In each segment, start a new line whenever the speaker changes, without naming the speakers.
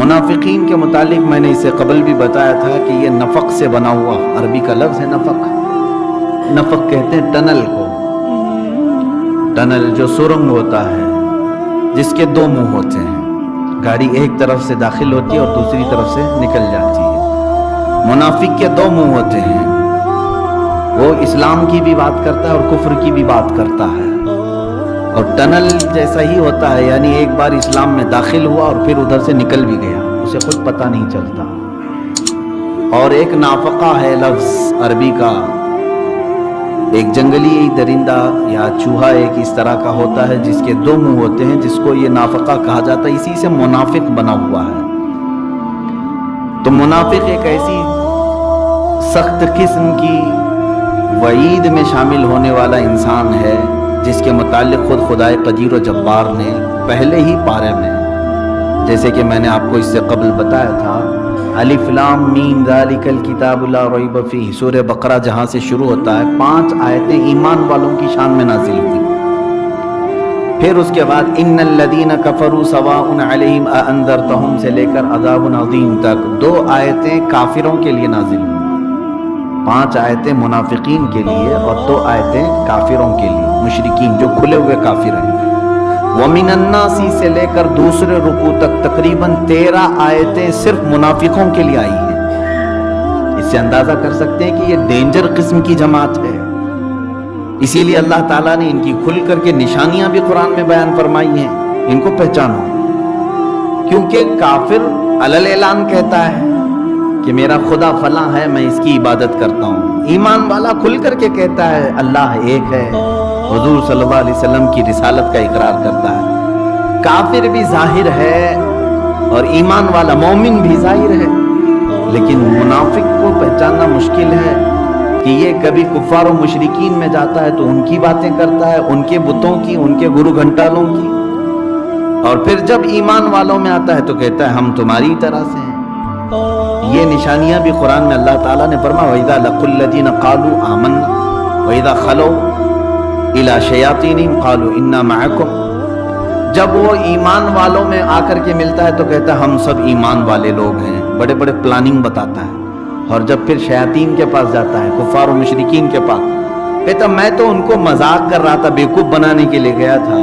منافقین کے متعلق میں نے اسے قبل بھی بتایا تھا کہ یہ نفق سے بنا ہوا عربی کا لفظ ہے نفق. نفق کہتے ہیں ٹنل کو. ٹنل جو سرنگ ہوتا ہے جس کے دو منہ ہوتے ہیں، گاڑی ایک طرف سے داخل ہوتی ہے اور دوسری طرف سے نکل جاتی ہے. منافق کے دو منہ ہوتے ہیں، وہ اسلام کی بھی بات کرتا ہے اور کفر کی بھی بات کرتا ہے. اور ٹنل جیسا ہی ہوتا ہے، یعنی ایک بار اسلام میں داخل ہوا اور پھر ادھر سے نکل بھی گیا، اسے خود پتہ نہیں چلتا. اور ایک نافقہ ہے لفظ عربی کا، ایک جنگلی درندہ یا چوہا ایک اس طرح کا ہوتا ہے جس کے دو منہ ہوتے ہیں، جس کو یہ نافقہ کہا جاتا ہے. اسی سے منافق بنا ہوا ہے. تو منافق ایک ایسی سخت قسم کی وعید میں شامل ہونے والا انسان ہے جس کے متعلق خود خدائے قدیر و جبار نے پہلے ہی پارے میں، جیسے کہ میں نے آپ کو اس سے قبل بتایا تھا، الف لام میم ذالک الکتاب لا ریب فیہ، سورہ بقرہ جہاں سے شروع ہوتا ہے 5 آیتیں ایمان والوں کی شان میں نازل ہوئی. پھر اس کے بعد ان الذین کفروا سواء علیہم اانذرتہم سے لے کر عذاب عظیم تک 2 آیتیں کافروں کے لیے نازل ہوئی. 5 آیتیں منافقین کے لیے اور 2 آیتیں کافروں کے لیے، مشرکین جو کھلے ہوئے کافر ہیں. وَمِنَ النَّاسِ سے لے کر دوسرے رکوع تک تقریباً 13 آیتیں صرف منافقوں کے لیے آئی ہیں. اس سے اندازہ کر سکتے ہیں کہ یہ ڈینجر قسم کی جماعت ہے. اسی لیے اللہ تعالیٰ نے ان کی کھل کر کے نشانیاں بھی قرآن میں بیان فرمائی ہیں. ان کو پہچانو، کیونکہ کافر علل اعلان کہتا ہے کہ میرا خدا فلاں ہے، میں اس کی عبادت کرتا ہوں. ایمان والا کھل کر کے کہتا ہے اللہ ایک ہے، حضور صلی اللہ علیہ وسلم کی رسالت کا اقرار کرتا ہے. کافر بھی ظاہر ہے اور ایمان والا مومن بھی ظاہر ہے، لیکن منافق کو پہچاننا مشکل ہے کہ یہ کبھی کفار و مشرکین میں جاتا ہے تو ان کی باتیں کرتا ہے، ان کے بتوں کی، ان کے گرو گھنٹالوں کی، اور پھر جب ایمان والوں میں آتا ہے تو کہتا ہے ہم تمہاری طرح سے ہیں. یہ نشانیاں بھی قرآن میں اللہ تعالیٰ نے فرمایا وَإِذَا لَقُوا الَّذِينَ قَالُوا آمَنَّا وَإِذَا خَلَوْا إِلَىٰ شَيَاطِينِهِمْ قَالُوا إِنَّا مَعَكُمْ. جب وہ ایمان والوں میں آ کر کے ملتا ہے تو کہتا ہے ہم سب ایمان والے لوگ ہیں، بڑے بڑے پلاننگ بتاتا ہے. اور جب پھر شیاطین کے پاس جاتا ہے، کفار و مشرکین کے پاس، کہتا میں تو ان کو مذاق کر رہا تھا، بیوقوف بنانے کے لیے گیا تھا.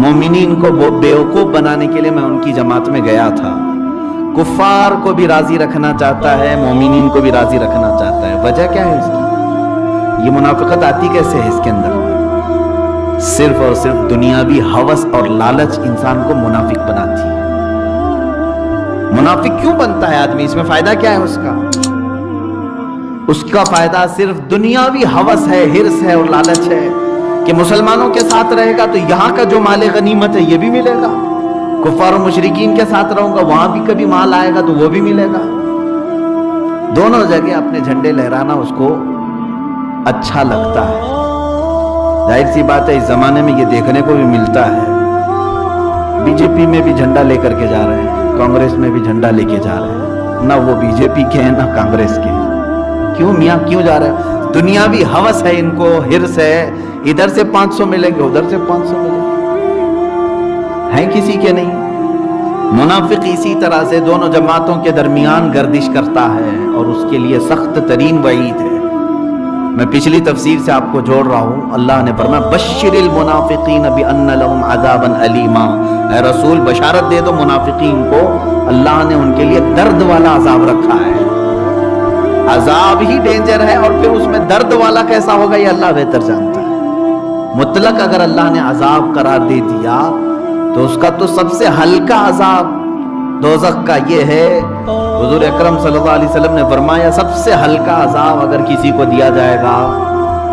مومنین کو بیوقوف بنانے کے لیے میں ان کی جماعت میں گیا تھا. کفار کو بھی راضی رکھنا چاہتا ہے، مومنین کو بھی راضی رکھنا چاہتا ہے. وجہ کیا ہے اس کی؟ یہ منافقت آتی کیسے ہے اس کے اندر؟ صرف اور صرف دنیاوی ہوس اور لالچ انسان کو منافق بناتی ہے. منافق کیوں بنتا ہے آدمی؟ اس میں فائدہ کیا ہے اس کا؟ اس کا فائدہ صرف دنیاوی ہوس ہے، ہرس ہے اور لالچ ہے کہ مسلمانوں کے ساتھ رہے گا تو یہاں کا جو مال غنیمت ہے یہ بھی ملے گا، کفار و مشرکین کے ساتھ رہوں گا وہاں بھی کبھی مال آئے گا تو وہ بھی ملے گا. دونوں جگہ اپنے جھنڈے لہرانا اس کو اچھا لگتا ہے. ظاہر سی بات ہے اس زمانے میں یہ دیکھنے کو بھی ملتا ہے. بی جے پی میں بھی جھنڈا لے کر کے جا رہے ہیں، کانگریس میں بھی جھنڈا لے کے جا رہے ہیں. نہ وہ بی جے پی کے ہیں نہ کانگریس کے ہیں. کیوں میاں کیوں جا رہے ہیں؟ دنیاوی ہوس ہے ان کو، ہرس ہے. ادھر سے 500 ملیں گے، ادھر سے 500 ملیں گے. ہیں کسی کے نہیں. منافق اسی طرح سے دونوں جماعتوں کے درمیان گردش کرتا ہے اور اس کے لیے سخت ترین وعید ہے. میں پچھلی تفسیر سے آپ کو جوڑ رہا ہوں. اللہ نے فرمایا بشر المنافقین بان لهم عذابا الیما. اے رسول بشارت دے دو منافقین کو، اللہ نے ان کے لیے درد والا عذاب رکھا ہے. عذاب ہی ڈینجر ہے اور پھر اس میں درد والا کیسا ہوگا یہ اللہ بہتر جانتا ہے. مطلق اگر اللہ نے عذاب قرار دے دیا تو اس کا تو سب سے ہلکا عذاب دوزخ کا یہ ہے. حضور اکرم صلی اللہ علیہ وسلم نے فرمایا سب سے ہلکا عذاب اگر کسی کو دیا جائے گا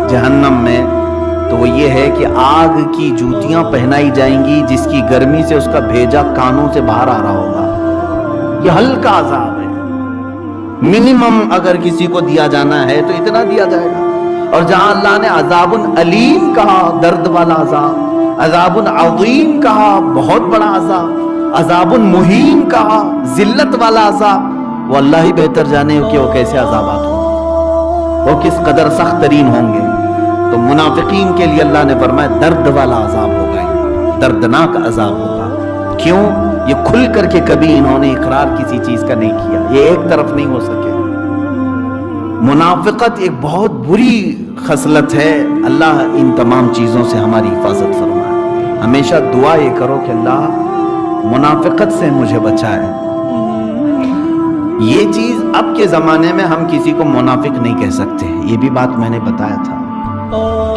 جہنم میں تو وہ یہ ہے کہ آگ کی جوتیاں پہنائی جائیں گی جس کی گرمی سے اس کا بھیجا کانوں سے باہر آ رہا ہوگا. یہ ہلکا عذاب ہے. منیمم اگر کسی کو دیا جانا ہے تو اتنا دیا جائے گا. اور جہاں اللہ نے عذاب علیم کہا، درد والا عذاب، عذاب عظیم کہا، بہت بڑا عذاب، عذاب مہین کہا، ذلت والا عذاب، وہ اللہ ہی بہتر جانے کہ وہ کیسے عذابات ہوں، وہ کس قدر سخت ترین ہوں گے. تو منافقین کے لیے اللہ نے فرمایا درد والا عذاب ہوگا، دردناک عذاب ہوگا. کیوں؟ یہ کھل کر کے کبھی انہوں نے اقرار کسی چیز کا نہیں کیا، یہ ایک طرف نہیں ہو سکے۔ منافقت ایک بہت بری خصلت ہے، اللہ ان تمام چیزوں سے ہماری حفاظت فرمائے۔ ہمیشہ دعا یہ کرو کہ اللہ منافقت سے مجھے بچائے۔ یہ چیز اب کے زمانے میں ہم کسی کو منافق نہیں کہہ سکتے، یہ بھی بات میں نے بتایا تھا،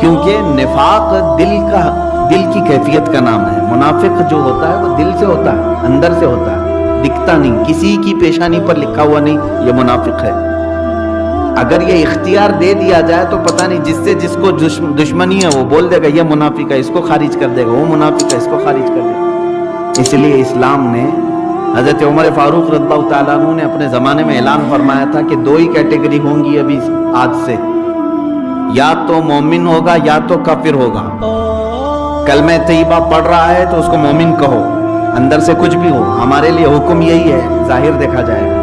کیونکہ نفاق دل کی کیفیت کا نام ہے۔ منافق جو ہوتا ہے وہ دل سے ہوتا ہے، اندر سے ہوتا ہے، دکھتا نہیں، کسی کی پیشانی پر لکھا ہوا نہیں یہ منافق ہے۔ اگر یہ اختیار دے دیا جائے تو پتہ نہیں جس کو دشمنی ہے وہ بول دے گا یہ منافق ہے، اس کو خارج کر دے گا، وہ منافق ہے، اس کو خارج کر دے گا۔ اس لیے اسلام نے، حضرت عمر فاروق رضی اللہ تعالیٰ عنہ نے اپنے زمانے میں اعلان فرمایا تھا کہ 2 ہی کیٹیگری ہوں گی ابھی آج سے، یا تو مومن ہوگا یا تو کافر ہوگا۔ کلمہ طیبہ پڑھ رہا ہے تو اس کو مومن کہو، اندر سے کچھ بھی ہو، ہمارے لیے حکم یہی ہے، ظاہر دیکھا جائے گا۔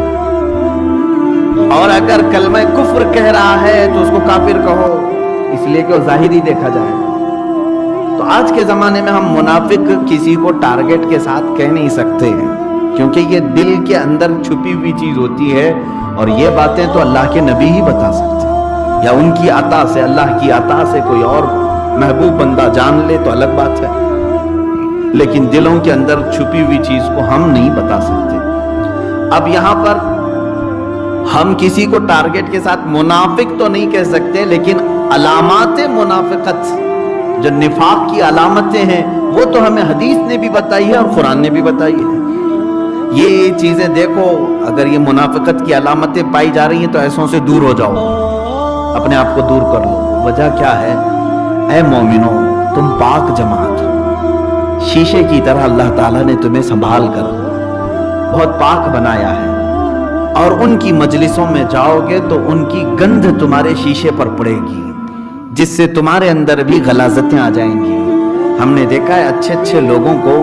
اور اگر کلمہ کفر کہہ رہا ہے تو اس کو کافر کہو، اس لیے کہ وہ ظاہر ہی دیکھا جائے گا۔ تو آج کے زمانے میں ہم منافق کسی کو ٹارگٹ کے ساتھ کہہ نہیں سکتے ہیں، کیونکہ یہ دل کے اندر چھپی ہوئی چیز ہوتی ہے، اور یہ باتیں تو اللہ کے نبی ہی بتا سکتے ہیں، یا ان کی عطا سے، اللہ کی عطا سے کوئی اور محبوب بندہ جان لے تو الگ بات ہے، لیکن دلوں کے اندر چھپی ہوئی چیز کو ہم نہیں بتا سکتے۔ اب یہاں پر ہم کسی کو ٹارگٹ کے ساتھ منافق تو نہیں کہہ سکتے، لیکن علامات منافقت جو نفاق کی علامتیں ہیں وہ تو ہمیں حدیث نے بھی بتائی ہے اور قرآن نے بھی بتائی ہے۔ یہ چیزیں دیکھو، اگر یہ منافقت کی علامتیں پائی جا رہی ہیں تو ایسوں سے دور ہو جاؤ، اپنے آپ کو دور کر لو۔ وجہ کیا ہے؟ اے مومنو، تم پاک جماعت ہو، شیشے کی طرح اللہ تعالیٰ نے تمہیں سنبھال کر بہت پاک بنایا ہے، اور ان کی مجلسوں میں جاؤ گے تو ان کی گندھ تمہارے شیشے پر پڑے گی، جس سے تمہارے اندر بھی غلاظتیں آ جائیں گی۔ ہم نے دیکھا ہے اچھے اچھے لوگوں کو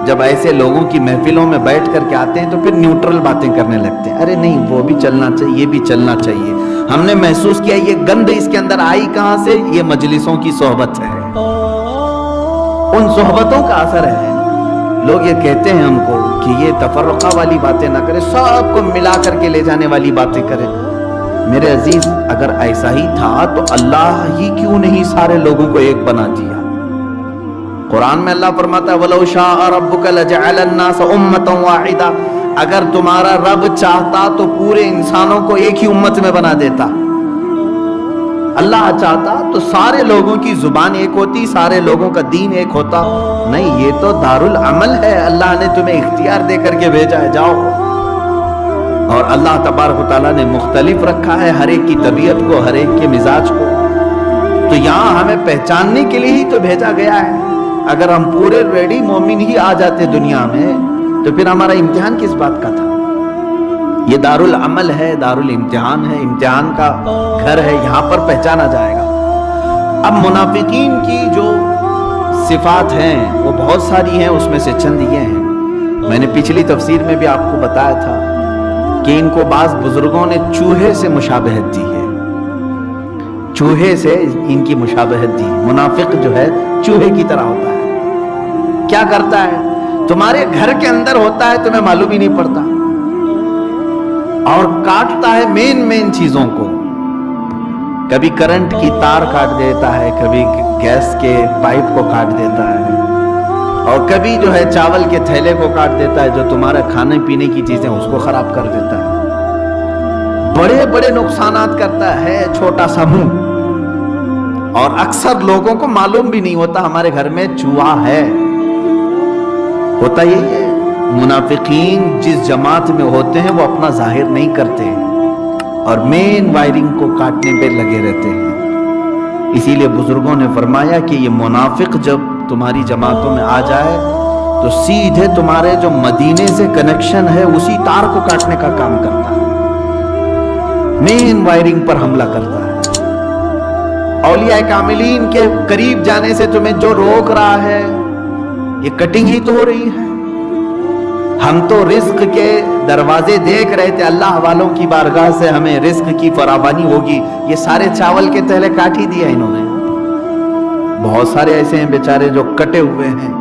جب ایسے لوگوں کی محفلوں میں بیٹھ کر کے آتے ہیں تو پھر نیوٹرل باتیں کرنے لگتے ہیں، ارے نہیں وہ بھی چلنا چاہیے، یہ بھی چلنا چاہیے۔ ہم نے محسوس کیا یہ گند اس کے اندر آئی کہاں سے؟ یہ مجلسوں کی صحبت ہے، ان صحبتوں کا اثر ہے۔ لوگ یہ کہتے ہیں ہم کو کہ یہ تفرقہ والی باتیں نہ کرے، سب کو ملا کر کے لے جانے والی باتیں کرے۔ میرے عزیز، اگر ایسا ہی تھا تو اللہ ہی کیوں نہیں سارے لوگوں کو ایک بنا دیا؟ قرآن میں اللہ فرماتا ہے وَلَوْ شَاءَ رَبُّكَ لَجَعَلَ النَّاسَ أُمَّةً وَاحِدَةً، اگر تمہارا رب چاہتا تو پورے انسانوں کو ایک ہی امت میں بنا دیتا۔ اللہ چاہتا تو سارے لوگوں کی زبان ایک ہوتی، سارے لوگوں کا دین ایک ہوتا۔ نہیں، یہ تو دارالعمل ہے، اللہ نے تمہیں اختیار دے کر کے بھیجا ہے، جاؤ۔ اور اللہ تبارک و تعالیٰ نے مختلف رکھا ہے ہر ایک کی طبیعت کو، ہر ایک کے مزاج کو، تو یہاں ہمیں پہچاننے کے لیے ہی تو بھیجا گیا ہے۔ اگر ہم پورے ریڈی مومن ہی آ جاتے دنیا میں تو پھر ہمارا امتحان کس بات کا تھا؟ یہ دارالعمل ہے، دارالامتحان ہے، امتحان کا گھر ہے، یہاں پر پہچانا جائے گا۔ اب منافقین کی جو صفات ہیں وہ بہت ساری ہیں، اس میں سے چند یہ ہیں۔ میں نے پچھلی تفسیر میں بھی آپ کو بتایا تھا کہ ان کو بعض بزرگوں نے چوہے سے مشابہت دی ہے، چوہے سے ان کی مشابہت دی۔ منافق جو ہے چوہے کی طرح ہوتا ہے، کیا کرتا ہے؟ تمہارے گھر کے اندر ہوتا ہے، تمہیں معلوم ہی نہیں پڑتا، اور کاٹتا ہے مین چیزوں کو۔ کبھی کرنٹ کی تار کاٹ دیتا ہے، کبھی گیس کے پائپ کو کاٹ دیتا ہے، اور کبھی جو ہے چاول کے تھیلے کو کاٹ دیتا ہے، جو تمہارا کھانے پینے کی چیزیں اس کو خراب کر دیتا ہے۔ بڑے بڑے نقصانات کرتا ہے چھوٹا سا منہ، اور اکثر لوگوں کو معلوم بھی نہیں ہوتا ہمارے گھر میں چوہا ہے۔ ہوتا یہی ہے، منافقین جس جماعت میں ہوتے ہیں وہ اپنا ظاہر نہیں کرتے اور مین وائرنگ کو کاٹنے پہ لگے رہتے ہیں۔ اسی لیے بزرگوں نے فرمایا کہ یہ منافق جب تمہاری جماعتوں میں آ جائے تو سیدھے تمہارے جو مدینے سے کنیکشن ہے اسی تار کو کاٹنے کا کام کرتا ہے، مین وائرنگ پر حملہ کرتا ہے۔ اولیاء کاملین کے قریب جانے سے تمہیں جو روک رہا ہے یہ کٹنگ ہی تو ہو رہی ہے۔ ہم تو رزق کے دروازے دیکھ رہے تھے، اللہ والوں کی بارگاہ سے ہمیں رزق کی فراوانی ہوگی، یہ سارے چاول کے تھیلے کاٹ ہی دیا انہوں نے۔ بہت سارے ایسے ہیں بیچارے جو کٹے ہوئے ہیں،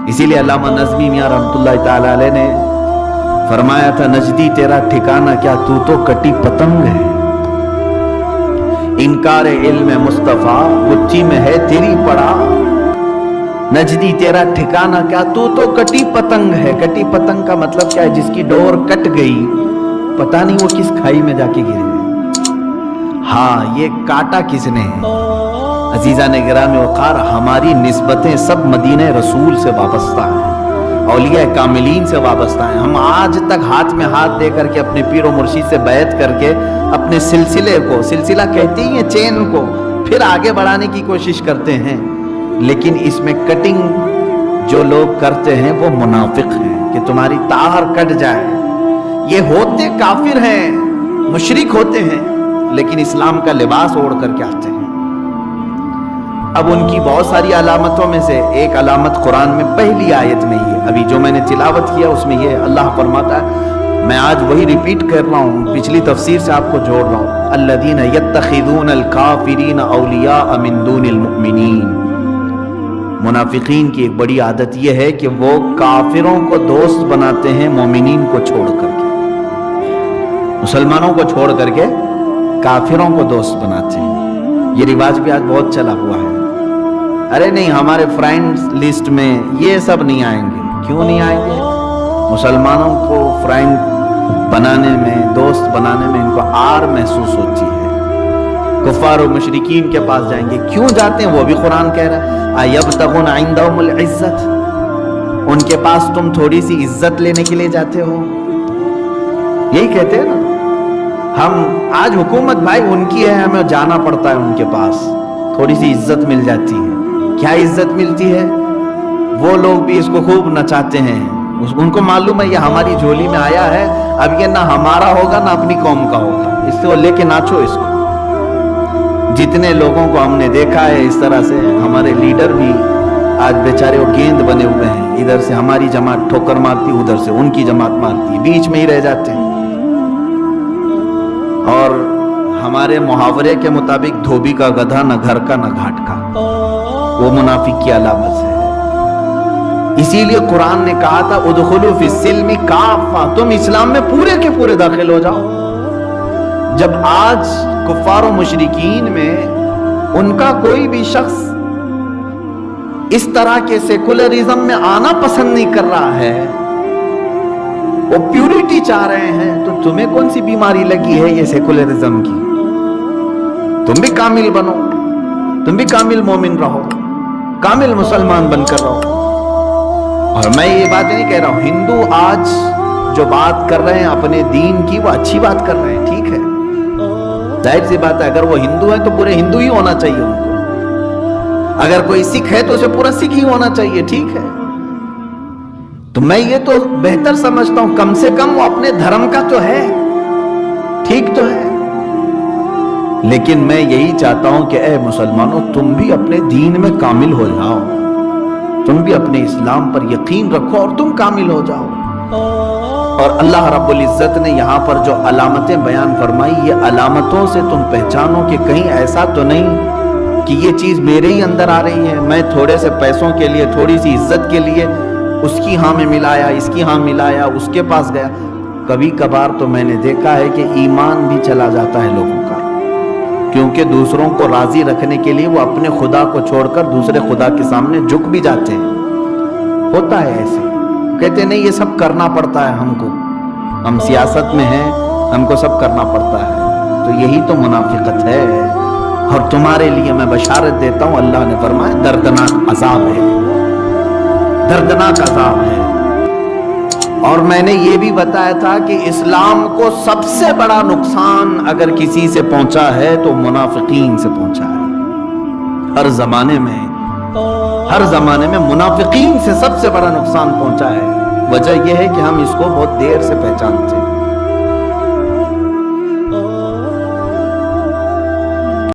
اسی لیے علامہ نظمی میاں رحمۃ اللہ تعالی علیہ نے فرمایا تھا، نجدی تیرا ٹھکانہ کیا، تو کٹی پتنگ ہے، انکار علم مصطفیٰ گچی میں ہے تیری پڑا، نجدی تیرا ٹھکانہ کیا، تو کٹی پتنگ ہے۔ کٹی پتنگ کا مطلب کیا ہے؟ جس کی ڈور کٹ گئی، پتہ نہیں وہ کس کھائی میں جا کے گری ہے۔ ہاں، یہ کاٹا کس نے ہے؟ عزیزان گرامی وقار، ہماری نسبتیں سب مدینہ رسول سے وابستہ ہیں، اولیاء کاملین سے وابستہ ہیں۔ ہم آج تک ہاتھ میں ہاتھ دے کر کے اپنے پیر و مرشد سے بیعت کر کے اپنے سلسلے کو، سلسلہ کہتے ہی ہیں چین کو، پھر آگے بڑھانے کی کوشش کرتے ہیں، لیکن اس میں کٹنگ جو لوگ کرتے ہیں وہ منافق ہیں کہ تمہاری تار کٹ جائے۔ یہ ہوتے کافر ہیں، مشرک ہوتے ہیں، لیکن اسلام کا لباس اوڑھ کر کے آتے ہیں۔ اب ان کی بہت ساری علامتوں میں سے ایک علامت قرآن میں پہلی آیت میں یہ، ابھی جو میں نے تلاوت کیا اس میں یہ اللہ فرماتا ہے، میں آج وہی ریپیٹ کر رہا ہوں، پچھلی تفسیر سے آپ کو جوڑ رہا ہوں، الذین یتخذون الکافرین اولیاء من دون المؤمنین۔ منافقین کی ایک بڑی عادت یہ ہے کہ وہ کافروں کو دوست بناتے ہیں مومنین کو چھوڑ کر کے، مسلمانوں کو چھوڑ کر کے کافروں کو دوست بناتے ہیں۔ یہ رواج بھی آج بہت چلا ہوا ہے، ارے نہیں ہمارے فرینڈز لسٹ میں یہ سب نہیں آئیں گے۔ کیوں نہیں آئیں گے؟ مسلمانوں کو فرینڈ بنانے میں، دوست بنانے میں ان کو آر محسوس ہوتی ہے، کفار و مشرکین کے پاس جائیں گے۔ کیوں جاتے ہیں؟ وہ بھی قرآن کہہ رہا ہے ایبتغون عندہم العزت، ان کے پاس تم تھوڑی سی عزت لینے کے لیے جاتے ہو، یہی کہتے ہیں نا ہم آج حکومت بھائی ان کی ہے، ہمیں جانا پڑتا ہے ان کے پاس، تھوڑی سی عزت مل جاتی ہے۔ کیا عزت ملتی ہے؟ وہ لوگ بھی اس کو خوب نچاتے ہیں، ان کو معلوم ہے یہ ہماری جھولی میں آیا ہے، اب یہ نہ ہمارا ہوگا نہ اپنی قوم کا ہوگا، اس سے وہ لے کے ناچو اس کو۔ جتنے لوگوں کو ہم نے دیکھا ہے اس طرح سے، ہمارے لیڈر بھی آج بیچارے وہ گیند بنے ہوئے ہیں، ادھر سے ہماری جماعت ٹھوکر مارتی، ادھر سے ان کی جماعت مارتی، بیچ میں ہی رہ جاتے ہیں۔ اور ہمارے محاورے کے مطابق دھوبی کا گدھا نہ گھر کا نہ گھاٹ کا، وہ منافق کی علامت ہے۔ اسی لیے قرآن نے کہا تھا ادخلوا فی السلم کافہ، تم اسلام میں پورے کے پورے داخل ہو جاؤ۔ جب آج کفار و مشرکین میں ان کا کوئی بھی شخص اس طرح کے سیکولرزم میں آنا پسند نہیں کر رہا ہے، وہ پیورٹی چاہ رہے ہیں، تو تمہیں کون سی بیماری لگی ہے یہ سیکولرزم کی؟ تم بھی کامل بنو، تم بھی کامل مومن رہو، کامل مسلمان بن کر رہو۔ اور میں یہ بات نہیں کہہ رہا ہوں، ہندو آج جو بات کر رہے ہیں اپنے دین کی وہ اچھی بات کر رہے ہیں، ٹھیک ہے، ظاہر سی بات ہے، اگر وہ ہندو ہیں تو پورے ہندو ہی ہونا چاہیے ان کو، اگر کوئی سکھ ہے تو اسے پورا سکھ ہی ہونا چاہیے، ٹھیک ہے۔ تو میں یہ تو بہتر سمجھتا ہوں کم سے کم وہ اپنے دھرم کا تو ہے، ٹھیک تو ہے، لیکن میں یہی چاہتا ہوں کہ اے مسلمانوں تم بھی اپنے دین میں کامل ہو جاؤ، تم بھی اپنے اسلام پر یقین رکھو اور تم کامل ہو جاؤ۔ اور اللہ رب العزت نے یہاں پر جو علامتیں بیان فرمائی، یہ علامتوں سے تم پہچانو کہ کہیں ایسا تو نہیں کہ یہ چیز میرے ہی اندر آ رہی ہے، میں تھوڑے سے پیسوں کے لیے، تھوڑی سی عزت کے لیے اس کی ہاں میں ملایا، اس کی ہاں ملایا، اس کے پاس گیا۔ کبھی کبھار تو میں نے دیکھا ہے کہ ایمان بھی چلا جاتا ہے لوگوں کا، کیونکہ دوسروں کو راضی رکھنے کے لیے وہ اپنے خدا کو چھوڑ کر دوسرے خدا کے سامنے جھک بھی جاتے ہیں۔ ہوتا ہے ایسے، کہتے نہیں یہ سب کرنا پڑتا ہے ہم کو، ہم سیاست میں ہیں، ہم کو سب کرنا پڑتا ہے، تو یہی تو منافقت ہے۔ اور تمہارے لیے میں بشارت دیتا ہوں، اللہ نے فرمایا دردناک عذاب ہے، دردناک عذاب ہے۔ اور میں نے یہ بھی بتایا تھا کہ اسلام کو سب سے بڑا نقصان اگر کسی سے پہنچا ہے تو منافقین سے پہنچا ہے۔ ہر زمانے میں منافقین سے سب سے بڑا نقصان پہنچا ہے۔ وجہ یہ ہے کہ ہم اس کو بہت دیر سے پہچانتے ہیں۔